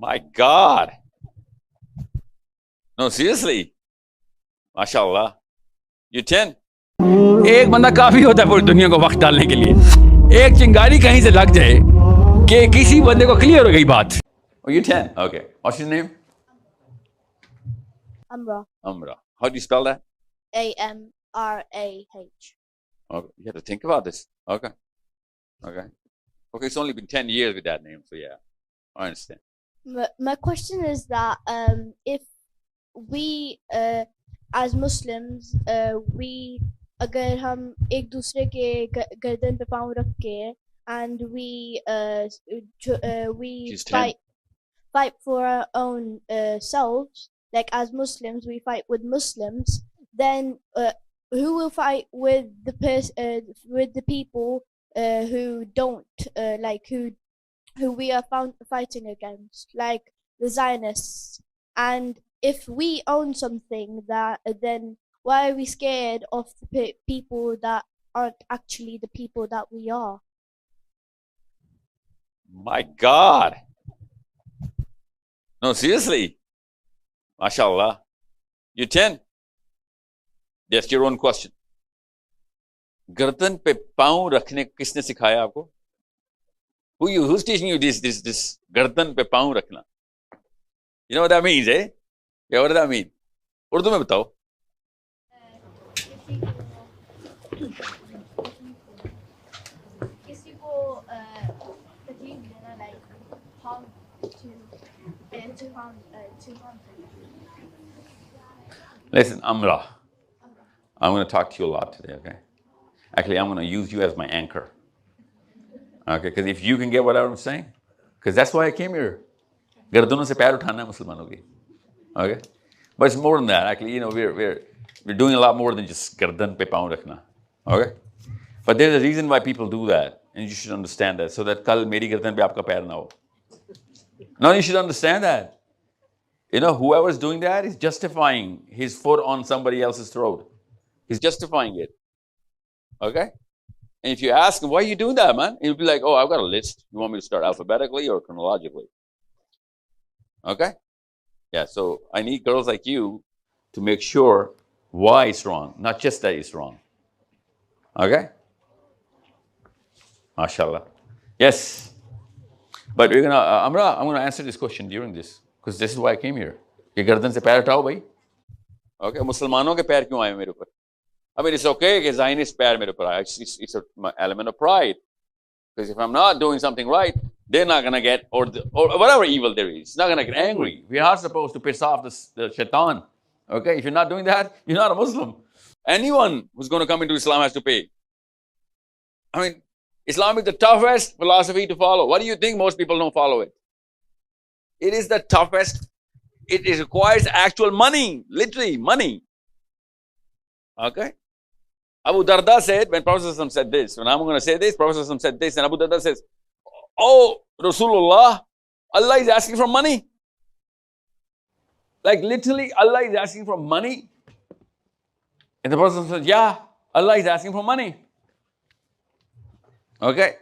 My God. No, seriously. MashaAllah. You 10? एक बंदा काफी होता है पूरी दुनिया को वक्त डालने के लिए। एक चिंगारी कहीं से लग जाए कि किसी बंदे को क्लियर हो गई बात। Oh, you're 10. Okay. What's your name? Amra. Amra. How do you spell that? Amrah. Okay. You have to think about this. Okay. Okay. Okay, it's only been 10 years with that name, so yeah. I understand. My question is that if we as Muslims we अगर हम एक दूसरे के गर्दन पे पाँव रख के and we She's 10. fight for our own selves, like as Muslims we fight with Muslims, then who will fight with the people who don't like who we are fighting against, like the Zionists? And if we own something, that then why are we scared of the people that aren't actually the people that we are? My God. No, seriously. MashaAllah. You're 10. That's your own question. गर्दन पे पाँव रखने किसने सिखाया आपको? Who's teaching you this गर्दन पे पाँव रखना? You know what that means, eh? Yeah, what does that mean? Urdu में बताओ. किसी को तकलीफ देना, like harm to harm. Listen, Amra. I'm going to talk to you a lot today, okay? Actually, I'm going to use you as my anchor. Okay, because if you can get what I'm saying, because that's why I came here. गर्दनों से पैर उठाना है मुसलमानों की. Okay? But it's more than that. Actually, you know, we're doing a lot more than just गर्दन पे पाँव रखना. Okay? But there's a reason why people do that, and you should understand that, so that कल मेरी गर्दन पे आपका पैर ना हो. No, you should understand that. You know, whoever's doing that is justifying his foot on somebody else's throat. He's justifying it. Okay? And if you ask him, why are you doing that, man? He'll be like, oh, I've got a list. You want me to start alphabetically or chronologically? Okay? Yeah, so I need girls like you to make sure why it's wrong, not just that it's wrong. Okay? MashaAllah. Yes. But we're gonna, I'm gonna answer this question during this, because this is why I came here. ये गर्दन से पैर उठाओ भाई. Okay, मुसलमानों के पैर क्यों आए मेरे ऊपर? I mean, it's okay कि Zionist पैर मेरे ऊपर आए. It's an element of pride. Because if I'm not doing something right, they're not gonna get, or whatever evil there is, it's not gonna get angry. We are supposed to piss off the shaitan. Okay, if you're not doing that, you're not a Muslim. Anyone who's going to come into Islam has to pay. I mean, Islam is the toughest philosophy to follow. What do you think most people don't follow it? It is the toughest. It requires actual money, literally money. Okay? Abu Darda said, when Prophet said this, when I'm going to say this, Prophet said this, and Abu Darda says, oh, Rasulullah, Allah is asking for money. Like literally, Allah is asking for money. And the Prophet said, yeah, Allah is asking for money. Okay?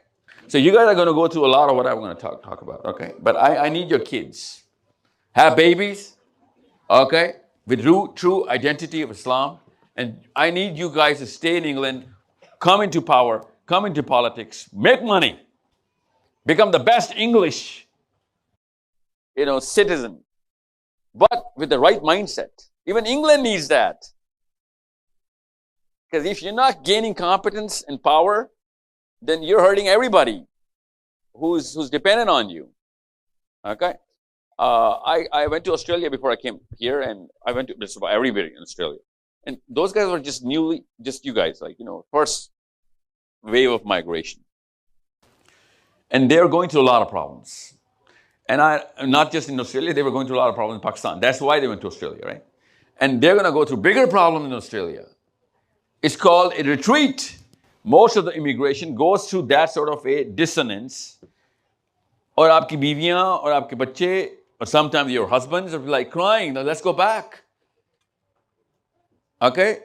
So you guys are going to go through a lot of what I'm going to talk about, okay? But I need your kids. Have babies, okay? With true identity of Islam. And I need you guys to stay in England, come into power, come into politics, make money, become the best English, citizen, but with the right mindset. Even England needs that. Because if you're not gaining competence and power, then you're hurting everybody who's dependent on you. Okay? I went to Australia before I came here, and I went to just about everywhere in Australia. And those guys were just you guys, first wave of migration. And they're going through a lot of problems. And not just in Australia, they were going through a lot of problems in Pakistan. That's why they went to Australia, right? And they're going to go through bigger problems in Australia. It's called a retreat. Most of the immigration goes through that sort of a dissonance. Or आपकी बीवियां और आपके बच्चे, or sometimes your husbands are like crying, let's go back. Okay?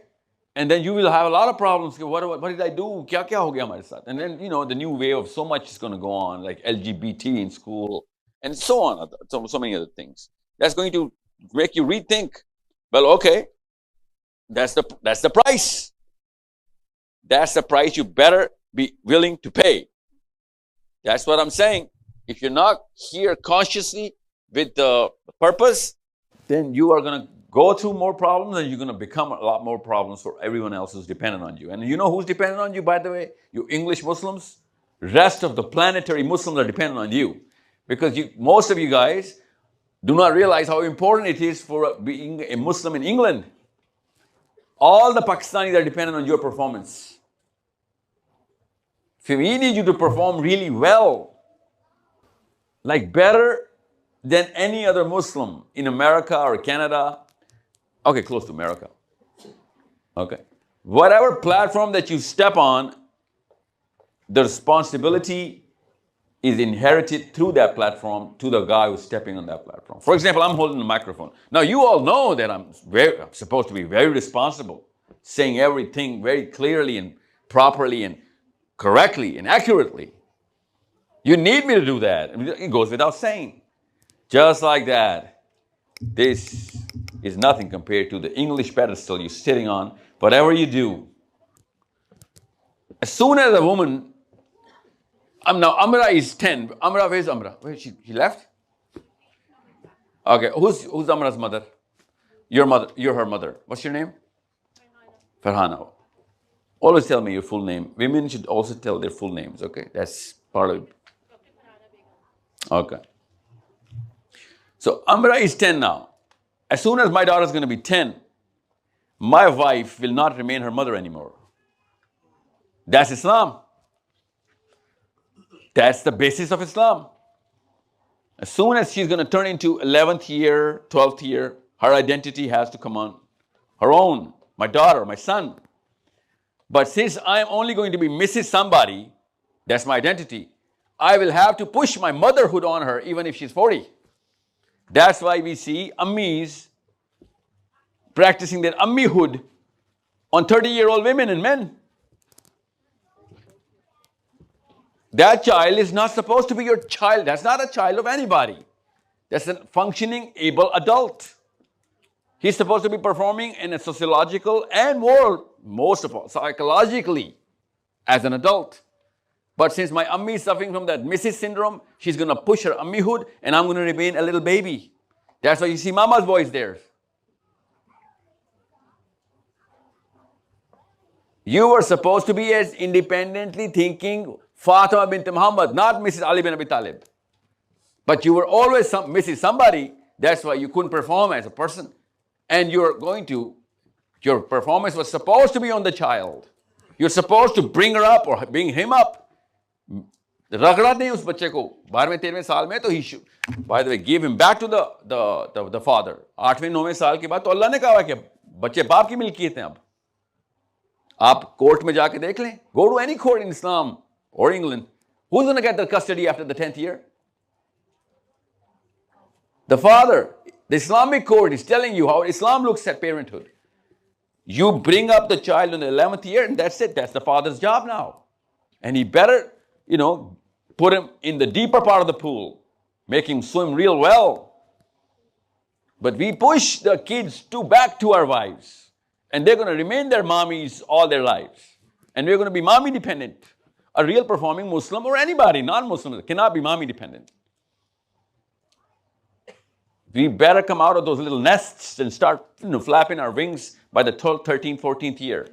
And then you will have a lot of problems. What did I do? Kya ho gaya hamare saath? And then, the new way of so much is going to go on, like LGBT in school. and so on, so many other things. That's going to make you rethink. Well, okay, that's the price. That's the price you better be willing to pay. That's what I'm saying. If you're not here consciously with the purpose, then you are going to go through more problems, and you're going to become a lot more problems for everyone else who's dependent on you. And you know who's dependent on you, by the way? You English Muslims. Rest of the planetary Muslims are dependent on you. Because most of you guys do not realize how important it is for being a Muslim in England. All the Pakistanis are dependent on your performance. So we need you to perform really well, like better than any other Muslim in America or Canada. Okay, close to America. Okay. Whatever platform that you step on, the responsibility is inherited through that platform to the guy who's stepping on that platform. For example, I'm holding the microphone. Now, you all know that I'm supposed to be very responsible, saying everything very clearly and properly and correctly and accurately. You need me to do that. I mean, it goes without saying. Just like that. This is nothing compared to the English pedestal you're sitting on. Whatever you do, as soon as a woman, now Amra is 10. Amra, where's Amra? Where she left? Okay, who's Amra's mother? Your mother. You're her mother. What's your name? Farhana. Always tell me your full name. Women should also tell their full names, okay? That's part of it. Okay. So Amra is 10 now. As soon as my daughter is going to be 10, my wife will not remain her mother anymore. That's Islam. That's the basis of Islam. As soon as she's going to turn into 11th year, 12th year, her identity has to come on her own. My daughter, my son. But since I'm only going to be Mrs. Somebody, that's my identity, I will have to push my motherhood on her even if she's 40. That's why we see ammis practicing their ammihood on 30-year-old women and men. That child is not supposed to be your child. That's not a child of anybody. That's a functioning, able adult. He's supposed to be performing in a sociological and moral, most of all, psychologically, as an adult. But since my ammi is suffering from that Mrs. syndrome, she's going to push her ammihood, and I'm going to remain a little baby. That's why you see mama's voice there. You were supposed to be as independently thinking Fatima bint Muhammad, not Mrs. Ali bin Abi Talib. But you were always Mrs. somebody. That's why you couldn't perform as a person. And your performance was supposed to be on the child. You're supposed to bring her up or bring him up. रगड़ा नहीं उस बच्चे को 12वें 13वें साल में तो he should, by the way, give him back to the father. 8वें 9वें साल के बाद तो अल्लाह ने कहा कि बच्चे बाप की मिल्कियत हैं अब. आप कोर्ट में जाके देख लें. Go to any court in Islam or England. Who's going to get the custody after the 10th year? The father. The Islamic court is telling you how Islam looks at parenthood. You bring up the child in the 11th year and that's it. That's the father's job now. And he better, put him in the deeper part of the pool. Make him swim real well. But we push the kids back to our wives. And they're going to remain their mommies all their lives. And we're going to be mommy dependent. A real performing Muslim or anybody, non-Muslim, cannot be mommy dependent. We better come out of those little nests and start flapping our wings by the 12th, 13th, 14th year.